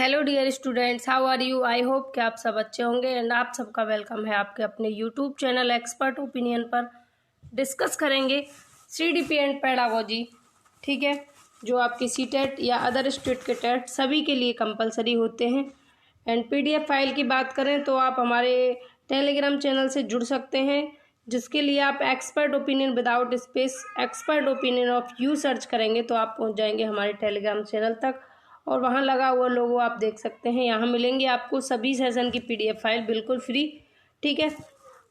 Hello dear students, how are you. I hope कि आप सब अच्छे होंगे एंड आप सबका वेलकम है आपके अपने यूट्यूब चैनल एक्सपर्ट ओपिनियन पर। डिस्कस करेंगे सीडीपी एंड पेडागोजी, ठीक है, जो आपके सीटेट या अदर स्टेट के टेट सभी के लिए कंपलसरी होते हैं। एंड पीडीएफ फाइल की बात करें तो आप हमारे टेलीग्राम चैनल से जुड़ सकते हैं, जिसके लिए आप expert opinion without space expert opinion of you search करेंगे तो आप पहुंच जाएंगे हमारे टेलीग्राम चैनल तक और वहां लगा हुआ लोगो आप देख सकते हैं। यहाँ मिलेंगे आपको सभी सेशन की पीडीएफ फाइल बिल्कुल फ्री, ठीक है।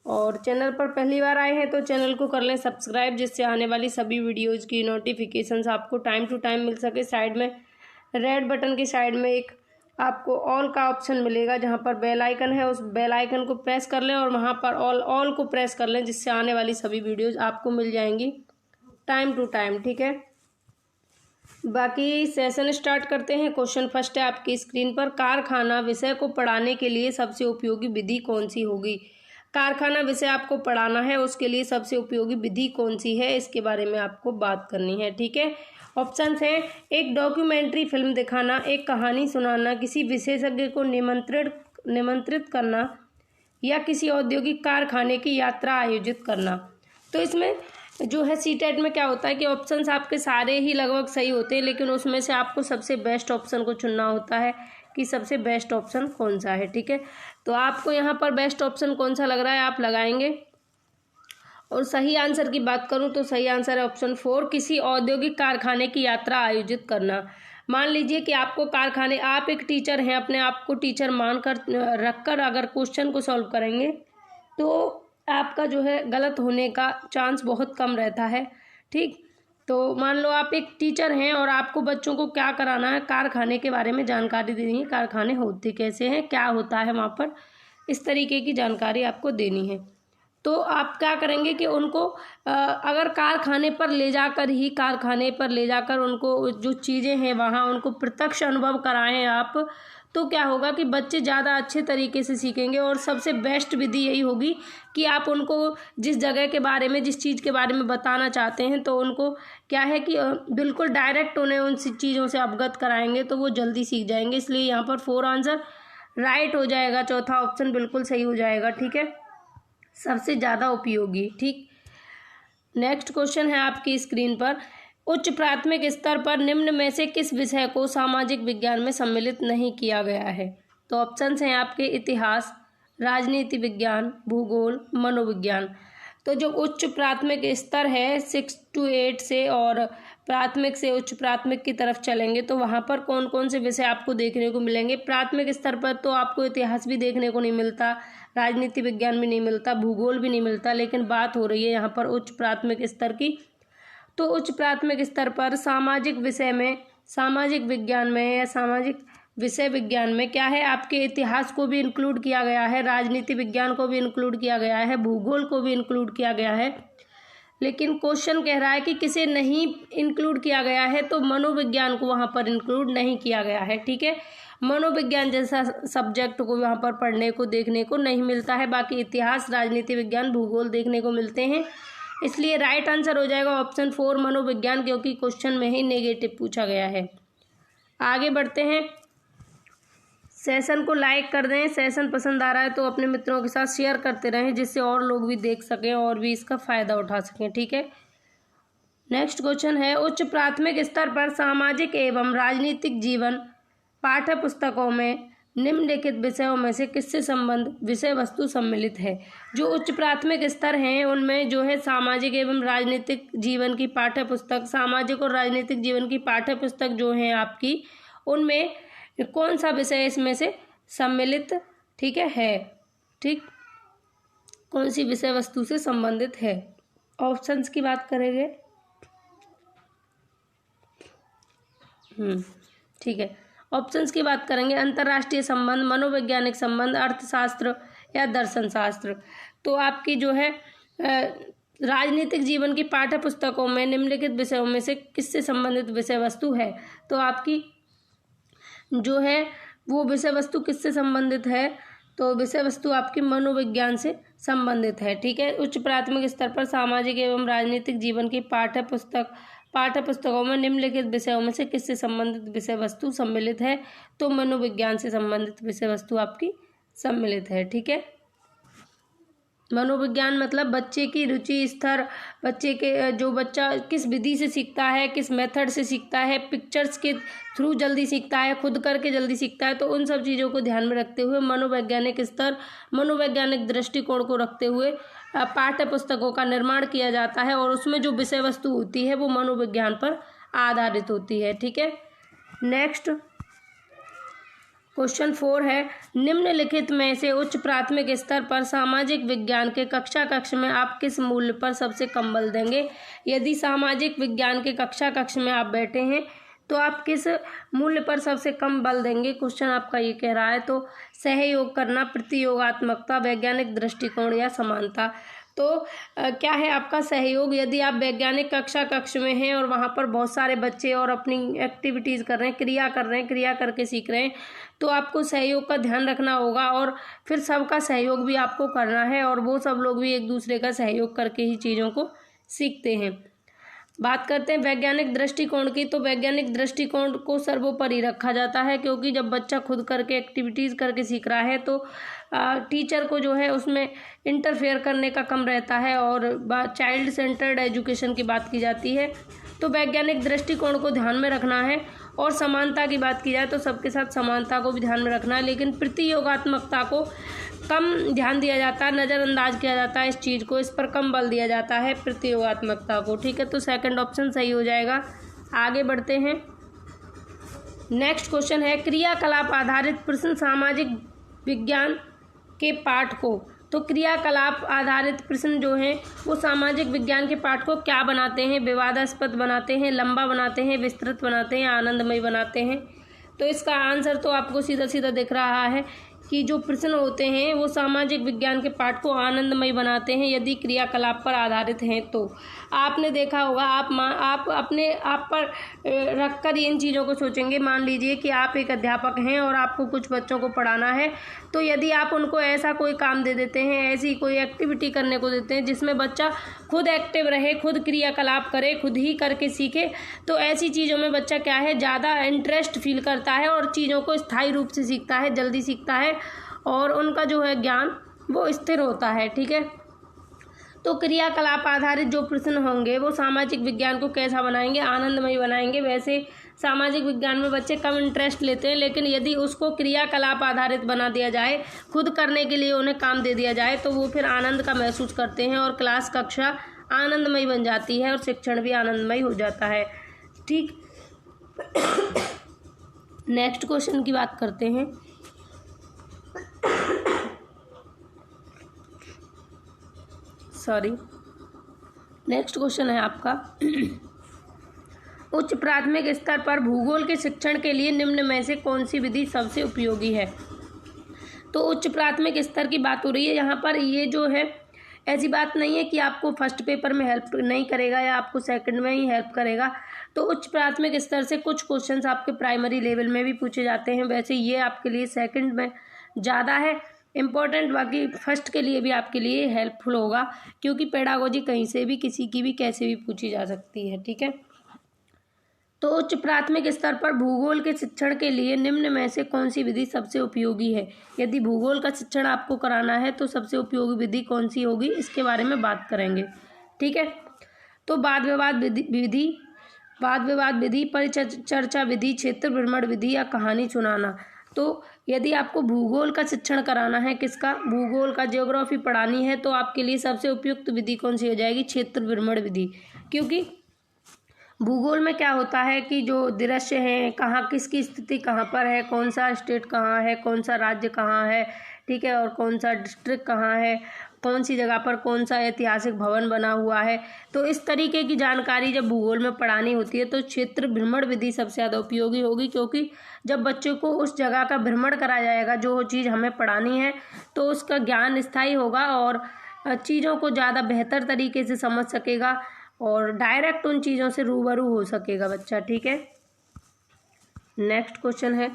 और चैनल पर पहली बार आए हैं तो चैनल को कर लें सब्सक्राइब, जिससे आने वाली सभी वीडियोज़ की नोटिफिकेशंस आपको टाइम टू टाइम मिल सके। साइड में रेड बटन की साइड में एक आपको ऑल का ऑप्शन मिलेगा, जहाँ पर बेल आइकन है, उस बेल आइकन को प्रेस कर लें और वहाँ पर ऑल को प्रेस कर लें, जिससे आने वाली सभी वीडियोज़ आपको मिल जाएंगी टाइम टू टाइम, ठीक है। बाकी सेशन स्टार्ट करते हैं। क्वेश्चन फर्स्ट है आपकी स्क्रीन पर, कारखाना विषय को पढ़ाने के लिए सबसे उपयोगी विधि कौन सी होगी। कारखाना विषय आपको पढ़ाना है, उसके लिए सबसे उपयोगी विधि कौन सी है, इसके बारे में आपको बात करनी है, ठीक है। ऑप्शंस हैं, एक डॉक्यूमेंट्री फिल्म दिखाना, एक कहानी सुनाना, किसी विशेषज्ञ को निमंत्रित करना या किसी औद्योगिक कारखाने की यात्रा आयोजित करना। तो इसमें जो है सीटेट में क्या होता है कि ऑप्शंस आपके सारे ही लगभग सही होते हैं, लेकिन उसमें से आपको सबसे बेस्ट ऑप्शन को चुनना होता है कि सबसे बेस्ट ऑप्शन कौन सा है, ठीक है। तो आपको यहाँ पर बेस्ट ऑप्शन कौन सा लग रहा है आप लगाएंगे। और सही आंसर की बात करूँ तो सही आंसर है ऑप्शन 4, किसी औद्योगिक कारखाने की यात्रा आयोजित करना। मान लीजिए कि आपको कारखाने, आप एक टीचर हैं, अपने आप को टीचर मान कर रखकर अगर क्वेश्चन को सॉल्व करेंगे तो आपका जो है गलत होने का चांस बहुत कम रहता है, ठीक। तो मान लो आप एक टीचर हैं और आपको बच्चों को क्या कराना है, कारखाने के बारे में जानकारी देनी है, कारखाने होते कैसे हैं, क्या होता है वहाँ पर, इस तरीके की जानकारी आपको देनी है। तो आप क्या करेंगे कि उनको अगर कारखाने पर ले जाकर उनको जो चीज़ें हैं वहाँ उनको प्रत्यक्ष अनुभव कराएं आप, तो क्या होगा कि बच्चे ज़्यादा अच्छे तरीके से सीखेंगे। और सबसे बेस्ट विधि यही होगी कि आप उनको जिस जगह के बारे में, जिस चीज़ के बारे में बताना चाहते हैं, तो उनको क्या है कि बिल्कुल डायरेक्ट उन्हें उन चीज़ों से अवगत कराएंगे तो वो जल्दी सीख जाएंगे। इसलिए यहाँ पर 4 आंसर राइट हो जाएगा, चौथा ऑप्शन बिल्कुल सही हो जाएगा, ठीक है, सबसे ज़्यादा उपयोगी, ठीक। नेक्स्ट क्वेश्चन है आपकी स्क्रीन पर, उच्च प्राथमिक स्तर पर निम्न में से किस विषय को सामाजिक विज्ञान में सम्मिलित नहीं किया गया है। तो ऑप्शंस हैं आपके इतिहास, राजनीति विज्ञान, भूगोल, मनोविज्ञान। तो जो उच्च प्राथमिक स्तर है 6 to 8 से और प्राथमिक से उच्च प्राथमिक की तरफ चलेंगे तो वहाँ पर कौन कौन से विषय आपको देखने को मिलेंगे। प्राथमिक स्तर पर तो आपको इतिहास भी देखने को नहीं मिलता, राजनीति विज्ञान भी नहीं मिलता, भूगोल भी नहीं मिलता, लेकिन बात हो रही है यहाँ पर उच्च प्राथमिक स्तर की। तो उच्च प्राथमिक स्तर पर सामाजिक विषय में, सामाजिक विज्ञान में या सामाजिक विषय विज्ञान में क्या है, आपके इतिहास को भी इंक्लूड किया गया है, राजनीति विज्ञान को भी इंक्लूड किया गया है, भूगोल को भी इंक्लूड किया गया है। लेकिन क्वेश्चन कह रहा है कि किसे नहीं इंक्लूड किया गया है, तो मनोविज्ञान को वहाँ पर इंक्लूड नहीं किया गया है, ठीक है। मनोविज्ञान जैसा सब्जेक्ट को वहाँ पर पढ़ने को देखने को नहीं मिलता है, बाकी इतिहास, राजनीति विज्ञान, भूगोल देखने को मिलते हैं। इसलिए राइट आंसर हो जाएगा ऑप्शन 4 मनोविज्ञान, क्योंकि क्वेश्चन में ही नेगेटिव पूछा गया है। आगे बढ़ते हैं, सेशन को लाइक कर दें, सेशन पसंद आ रहा है तो अपने मित्रों के साथ शेयर करते रहें, जिससे और लोग भी देख सकें और भी इसका फ़ायदा उठा सकें, ठीक है। नेक्स्ट क्वेश्चन है, उच्च प्राथमिक स्तर पर सामाजिक एवं राजनीतिक जीवन पाठ्य पुस्तकों में निम्नलिखित विषयों में से किससे संबंध विषय वस्तु सम्मिलित है। जो उच्च प्राथमिक स्तर हैं उनमें जो है सामाजिक एवं राजनीतिक जीवन की पाठ्य पुस्तक, सामाजिक और राजनीतिक जीवन की पाठ्य पुस्तक जो हैं आपकी, उनमें कौन सा विषय इसमें से सम्मिलित, ठीक है, ठीक, कौन सी विषय वस्तु से संबंधित है। ऑप्शंस की बात करेंगे, ठीक है, ऑप्शंस की बात करेंगे, अंतर्राष्ट्रीय संबंध, मनोवैज्ञानिक संबंध, अर्थशास्त्र या दर्शन शास्त्र। तो आपकी जो है राजनीतिक जीवन की पाठ्य पुस्तकों में निम्नलिखित विषयों में से किससे संबंधित विषय वस्तु है। तो आपकी जो है वो विषय वस्तु किससे संबंधित है, तो विषय वस्तु आपकी मनोविज्ञान से संबंधित है, ठीक है। उच्च प्राथमिक स्तर पर सामाजिक एवं राजनीतिक जीवन की पाठ्य पुस्तक पाठ्य पुस्तकों में निम्नलिखित विषयों में से किससे संबंधित विषय वस्तु सम्मिलित है? तो मनोविज्ञान से संबंधित विषय वस्तु आपकी सम्मिलित है। ठीक है, मनोविज्ञान मतलब बच्चे की रुचि स्तर, बच्चे के जो बच्चा किस विधि से सीखता है, किस मेथड से सीखता है, पिक्चर्स के थ्रू जल्दी सीखता है, खुद करके जल्दी सीखता है, तो उन सब चीज़ों को ध्यान में रखते हुए मनोवैज्ञानिक स्तर, मनोवैज्ञानिक दृष्टिकोण को रखते हुए पाठ्य पुस्तकों का निर्माण किया जाता है और उसमें जो विषय वस्तु होती है वो मनोविज्ञान पर आधारित होती है। ठीक है, नेक्स्ट क्वेश्चन 4 है, निम्नलिखित में से उच्च प्राथमिक स्तर पर सामाजिक विज्ञान के कक्ष में आप किस मूल्य पर सबसे कम बल देंगे? यदि सामाजिक विज्ञान के कक्ष में आप बैठे हैं तो आप किस मूल्य पर सबसे कम बल देंगे? क्वेश्चन आपका ये कह रहा है। तो सहयोग करना, प्रतियोगात्मकता, वैज्ञानिक दृष्टिकोण या समानता। तो क्या है आपका सहयोग? यदि आप वैज्ञानिक कक्ष में हैं और वहाँ पर बहुत सारे बच्चे और अपनी एक्टिविटीज़ कर रहे हैं, क्रिया करके सीख रहे हैं, तो आपको सहयोग का ध्यान रखना होगा और फिर सबका सहयोग भी आपको करना है और वो सब लोग भी एक दूसरे का सहयोग करके ही चीज़ों को सीखते हैं। बात करते हैं वैज्ञानिक दृष्टिकोण की। तो वैज्ञानिक दृष्टिकोण को सर्वोपरि रखा जाता है, क्योंकि जब बच्चा खुद करके एक्टिविटीज़ करके सीख रहा है तो टीचर को जो है उसमें इंटरफेयर करने का कम रहता है और चाइल्ड सेंटर्ड एजुकेशन की बात की जाती है। तो वैज्ञानिक दृष्टिकोण को ध्यान में रखना है और समानता की बात की जाए तो सबके साथ समानता को भी ध्यान में रखना है, लेकिन प्रतियोगात्मकता को कम ध्यान दिया जाता है, नज़रअंदाज किया जाता है इस चीज़ को, इस पर कम बल दिया जाता है प्रतियोगात्मकता को। ठीक है, तो सेकंड ऑप्शन सही हो जाएगा। आगे बढ़ते हैं, नेक्स्ट क्वेश्चन है, क्रियाकलाप आधारित प्रश्न सामाजिक विज्ञान के पाठ को, तो क्रियाकलाप आधारित प्रश्न जो हैं वो सामाजिक विज्ञान के पाठ को क्या बनाते हैं? विवादास्पद बनाते हैं, लंबा बनाते हैं, विस्तृत बनाते हैं, आनंदमय बनाते हैं? तो इसका आंसर तो आपको सीधा सीधा दिख रहा है कि जो प्रश्न होते हैं वो सामाजिक विज्ञान के पाठ को आनंदमय बनाते हैं यदि क्रियाकलाप पर आधारित हैं। तो आपने देखा होगा, आप अपने आप पर रखकर इन चीज़ों को सोचेंगे। मान लीजिए कि आप एक अध्यापक हैं और आपको कुछ बच्चों को पढ़ाना है, तो यदि आप उनको ऐसा कोई काम दे देते हैं, ऐसी कोई एक्टिविटी करने को देते हैं जिसमें बच्चा खुद एक्टिव रहे, खुद क्रियाकलाप करे, खुद ही करके सीखे, तो ऐसी चीज़ों में बच्चा क्या है, ज़्यादा इंटरेस्ट फील करता है और चीज़ों को स्थायी रूप से सीखता है, जल्दी सीखता है और उनका जो है ज्ञान वो स्थिर होता है। ठीक है, तो क्रियाकलाप आधारित जो प्रश्न होंगे वो सामाजिक विज्ञान को कैसा बनाएंगे? आनंदमय बनाएंगे। वैसे सामाजिक विज्ञान में बच्चे कम इंटरेस्ट लेते हैं, लेकिन यदि उसको क्रियाकलाप आधारित बना दिया जाए, खुद करने के लिए उन्हें काम दे दिया जाए, तो वो फिर आनंद का महसूस करते हैं और क्लास कक्षा आनंदमय बन जाती है और शिक्षण भी आनंदमय हो जाता है। ठीक, नेक्स्ट क्वेश्चन की बात करते हैं। नेक्स्ट क्वेश्चन है आपका, उच्च प्राथमिक स्तर पर भूगोल के शिक्षण के लिए निम्न में से कौन सी विधि सबसे उपयोगी है? तो उच्च प्राथमिक स्तर की बात हो रही है यहाँ पर। ये जो है ऐसी बात नहीं है कि आपको फर्स्ट पेपर में हेल्प नहीं करेगा या आपको सेकंड में ही हेल्प करेगा। तो उच्च प्राथमिक स्तर से कुछ क्वेश्चंस आपके प्राइमरी लेवल में भी पूछे जाते हैं। वैसे ये आपके लिए सेकंड में ज़्यादा है इम्पोर्टेंट, बाकी फर्स्ट के लिए भी आपके लिए हेल्पफुल होगा, क्योंकि पेडागोजी कहीं से भी, किसी की भी, कैसे भी पूछी जा सकती है। ठीक है, तो उच्च प्राथमिक स्तर पर भूगोल के शिक्षण के लिए निम्न में से कौन सी विधि सबसे उपयोगी है? यदि भूगोल का शिक्षण आपको कराना है तो सबसे उपयोगी विधि कौन सी होगी, इसके बारे में बात करेंगे। ठीक है, तो वाद विवाद विधि, परिचर्चा विधि, क्षेत्र भ्रमण विधि या कहानी सुनाना। तो यदि आपको भूगोल का शिक्षण कराना है, किसका, भूगोल का, ज्योग्राफी पढ़ानी है, तो आपके लिए सबसे उपयुक्त विधि कौन सी हो जाएगी? क्षेत्र भ्रमण विधि। क्योंकि भूगोल में क्या होता है कि जो दृश्य हैं, कहाँ किसकी स्थिति कहाँ पर है, कौन सा स्टेट कहाँ है, कौन सा राज्य कहाँ है, ठीक है, और कौन सा डिस्ट्रिक्ट कहाँ है, कौन सी जगह पर कौन सा ऐतिहासिक भवन बना हुआ है, तो इस तरीके की जानकारी जब भूगोल में पढ़ानी होती है तो क्षेत्र भ्रमण विधि सबसे ज़्यादा उपयोगी होगी। क्योंकि जब बच्चों को उस जगह का भ्रमण कराया जाएगा, जो चीज़ हमें पढ़ानी है, तो उसका ज्ञान स्थायी होगा और चीज़ों को ज़्यादा बेहतर तरीके से समझ सकेगा और डायरेक्ट उन चीज़ों से रूबरू हो सकेगा बच्चा। ठीक है, नेक्स्ट क्वेश्चन है,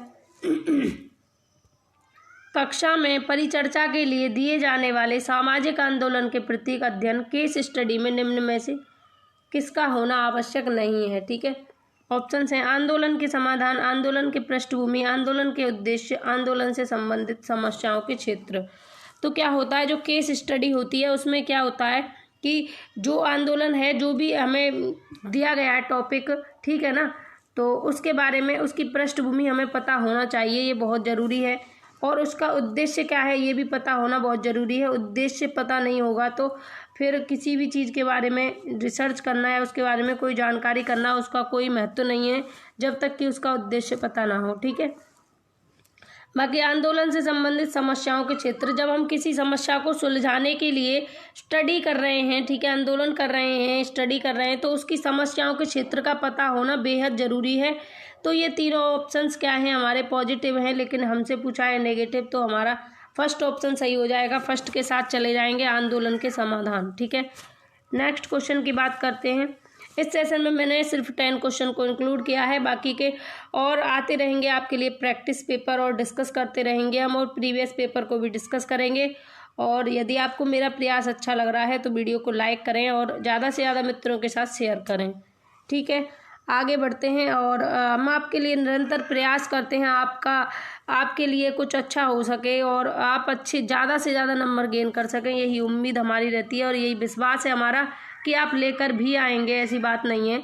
कक्षा में परिचर्चा के लिए दिए जाने वाले सामाजिक आंदोलन के प्रतीक अध्ययन केस स्टडी में निम्न में से किसका होना आवश्यक नहीं है। ठीक है, ऑप्शन हैं आंदोलन के समाधान, आंदोलन के पृष्ठभूमि, आंदोलन के उद्देश्य, आंदोलन से संबंधित समस्याओं के क्षेत्र। तो क्या होता है, जो केस स्टडी होती है उसमें क्या होता है कि जो आंदोलन है, जो भी हमें दिया गया है टॉपिक, ठीक है ना, तो उसके बारे में उसकी पृष्ठभूमि हमें पता होना चाहिए, ये बहुत ज़रूरी है। और उसका उद्देश्य क्या है ये भी पता होना बहुत ज़रूरी है। उद्देश्य पता नहीं होगा तो फिर किसी भी चीज़ के बारे में रिसर्च करना है, उसके बारे में कोई जानकारी करना, उसका कोई महत्व नहीं है जब तक कि उसका उद्देश्य पता ना हो। ठीक है, बाकी आंदोलन से संबंधित समस्याओं के क्षेत्र, जब हम किसी समस्या को सुलझाने के लिए स्टडी कर रहे हैं, ठीक है, आंदोलन कर रहे हैं, स्टडी कर रहे हैं, तो उसकी समस्याओं के क्षेत्र का पता होना बेहद ज़रूरी है। तो ये तीनों ऑप्शंस क्या हैं, हमारे पॉजिटिव हैं, लेकिन हमसे पूछा है नेगेटिव, तो हमारा फर्स्ट ऑप्शन सही हो जाएगा। फर्स्ट के साथ चले जाएंगे, आंदोलन के समाधान। ठीक है, नेक्स्ट क्वेश्चन की बात करते हैं। इस सेशन में मैंने सिर्फ 10 क्वेश्चन को इंक्लूड किया है, बाकी के और आते रहेंगे आपके लिए प्रैक्टिस पेपर, और डिस्कस करते रहेंगे हम, और प्रीवियस पेपर को भी डिस्कस करेंगे। और यदि आपको मेरा प्रयास अच्छा लग रहा है तो वीडियो को लाइक करें और ज़्यादा से ज़्यादा मित्रों के साथ शेयर करें। ठीक है, आगे बढ़ते हैं और हम आपके लिए निरंतर प्रयास करते हैं, आपके लिए कुछ अच्छा हो सके और आप अच्छे ज़्यादा से ज़्यादा नंबर गेन कर सकें, यही उम्मीद हमारी रहती है और यही विश्वास है हमारा कि आप लेकर भी आएंगे, ऐसी बात नहीं है।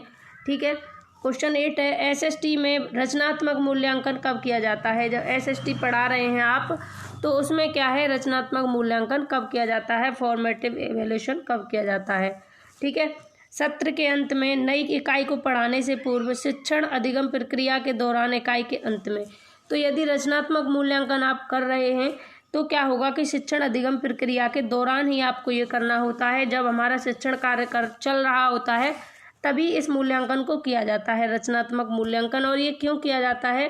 ठीक है, क्वेश्चन 8 है, एसएसटी में रचनात्मक मूल्यांकन कब किया जाता है। जब एसएसटी पढ़ा रहे हैं आप तो उसमें क्या है, रचनात्मक मूल्यांकन कब किया जाता है, फॉर्मेटिव एवेल्यूशन कब किया जाता है। ठीक है, सत्र के अंत में, नई इकाई को पढ़ाने से पूर्व, शिक्षण अधिगम प्रक्रिया के दौरान, इकाई के अंत में। तो यदि रचनात्मक मूल्यांकन आप कर रहे हैं तो क्या होगा कि शिक्षण अधिगम प्रक्रिया के दौरान ही आपको ये करना होता है, जब हमारा शिक्षण कार्य चल रहा होता है तभी इस मूल्यांकन को किया जाता है, रचनात्मक मूल्यांकन। और ये क्यों किया जाता है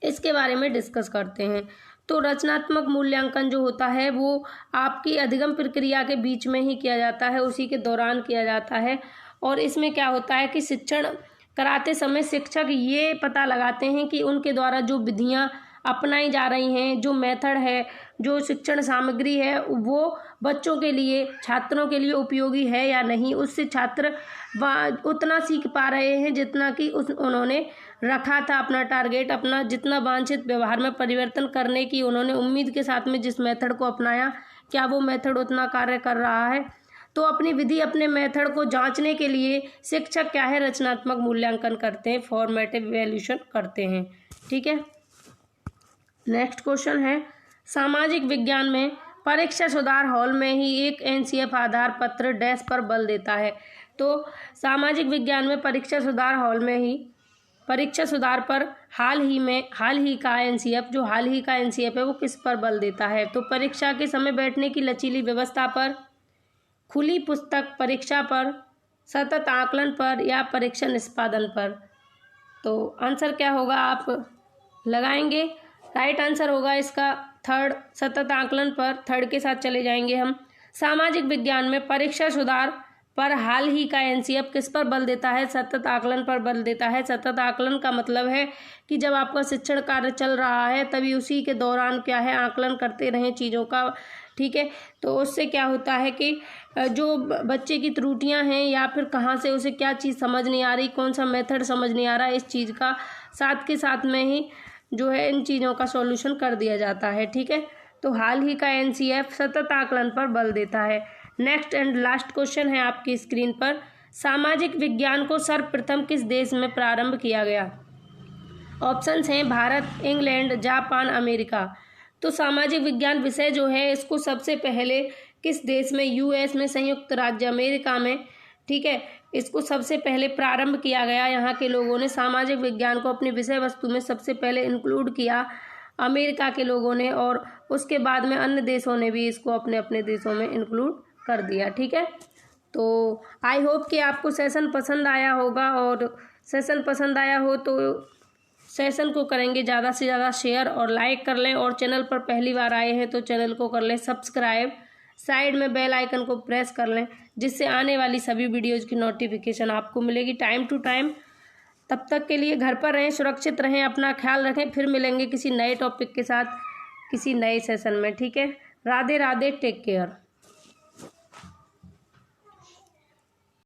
इसके बारे में डिस्कस करते हैं। तो रचनात्मक मूल्यांकन जो होता है वो आपकी अधिगम प्रक्रिया के बीच में ही किया जाता है, उसी के दौरान किया जाता है। और इसमें क्या होता है कि शिक्षण कराते समय शिक्षक ये पता लगाते हैं कि उनके द्वारा जो विधियाँ अपनाई जा रही हैं, जो मेथड है, जो शिक्षण सामग्री है, वो बच्चों के लिए, छात्रों के लिए उपयोगी है या नहीं, उससे छात्र उतना सीख पा रहे हैं जितना कि उन्होंने रखा था अपना टारगेट, अपना जितना वांछित व्यवहार में परिवर्तन करने की उन्होंने उम्मीद के साथ में जिस मेथड को अपनाया, क्या वो मेथड उतना कार्य कर रहा है। तो अपनी विधि, अपने मेथड को जांचने के लिए शिक्षक क्या है, रचनात्मक मूल्यांकन करते हैं, फॉर्मेटिव इवैल्यूएशन करते हैं। ठीक है, नेक्स्ट क्वेश्चन है, सामाजिक विज्ञान में परीक्षा सुधार हॉल में ही एक एनसीएफ आधार पत्र डैश पर बल देता है। तो सामाजिक विज्ञान में परीक्षा सुधार हॉल में ही परीक्षा सुधार पर हाल ही का एनसीएफ है वो किस पर बल देता है। तो परीक्षा के समय बैठने की लचीली व्यवस्था पर, खुली पुस्तक परीक्षा पर, सतत आकलन पर, या परीक्षा निष्पादन पर। तो आंसर क्या होगा आप लगाएंगे, राइट आंसर होगा इसका थर्ड, सतत आकलन पर। थर्ड के साथ चले जाएंगे हम। सामाजिक विज्ञान में परीक्षा सुधार पर हाल ही का एनसीएफ किस पर बल देता है, सतत आकलन पर बल देता है। सतत आकलन का मतलब है कि जब आपका शिक्षण कार्य चल रहा है तभी उसी के दौरान क्या है, आकलन करते रहें चीज़ों का। ठीक है, तो उससे क्या होता है कि जो बच्चे की त्रुटियां हैं या फिर कहाँ से उसे क्या चीज़ समझ नहीं आ रही, कौन सा मेथड समझ नहीं आ रहा, इस चीज़ का साथ के साथ में ही जो है इन चीज़ों का सॉल्यूशन कर दिया जाता है। ठीक है, तो हाल ही का एनसीएफ सतत आकलन पर बल देता है। नेक्स्ट एंड लास्ट क्वेश्चन है आपकी स्क्रीन पर, सामाजिक विज्ञान को सर्वप्रथम किस देश में प्रारंभ किया गया। ऑप्शंस हैं भारत, इंग्लैंड, जापान, अमेरिका। तो सामाजिक विज्ञान विषय जो है इसको सबसे पहले किस देश में, यूएस में, संयुक्त राज्य अमेरिका में, ठीक है, इसको सबसे पहले प्रारंभ किया गया। यहाँ के लोगों ने सामाजिक विज्ञान को अपनी विषय वस्तु में सबसे पहले इंक्लूड किया, अमेरिका के लोगों ने, और उसके बाद में अन्य देशों ने भी इसको अपने अपने देशों में इंक्लूड कर दिया। ठीक है, तो आई होप कि आपको सेशन पसंद आया होगा, और सेशन पसंद आया हो तो सेशन को करेंगे ज़्यादा से ज़्यादा शेयर और लाइक कर लें, और चैनल पर पहली बार आए हैं तो चैनल को कर लें सब्सक्राइब, साइड में बेल आइकन को प्रेस कर लें, जिससे आने वाली सभी वीडियोज़ की नोटिफिकेशन आपको मिलेगी टाइम टू टाइम। तब तक के लिए घर पर रहें, सुरक्षित रहें, अपना ख्याल रखें। फिर मिलेंगे किसी नए टॉपिक के साथ किसी नए सेशन में। ठीक है, राधे राधे, टेक केयर।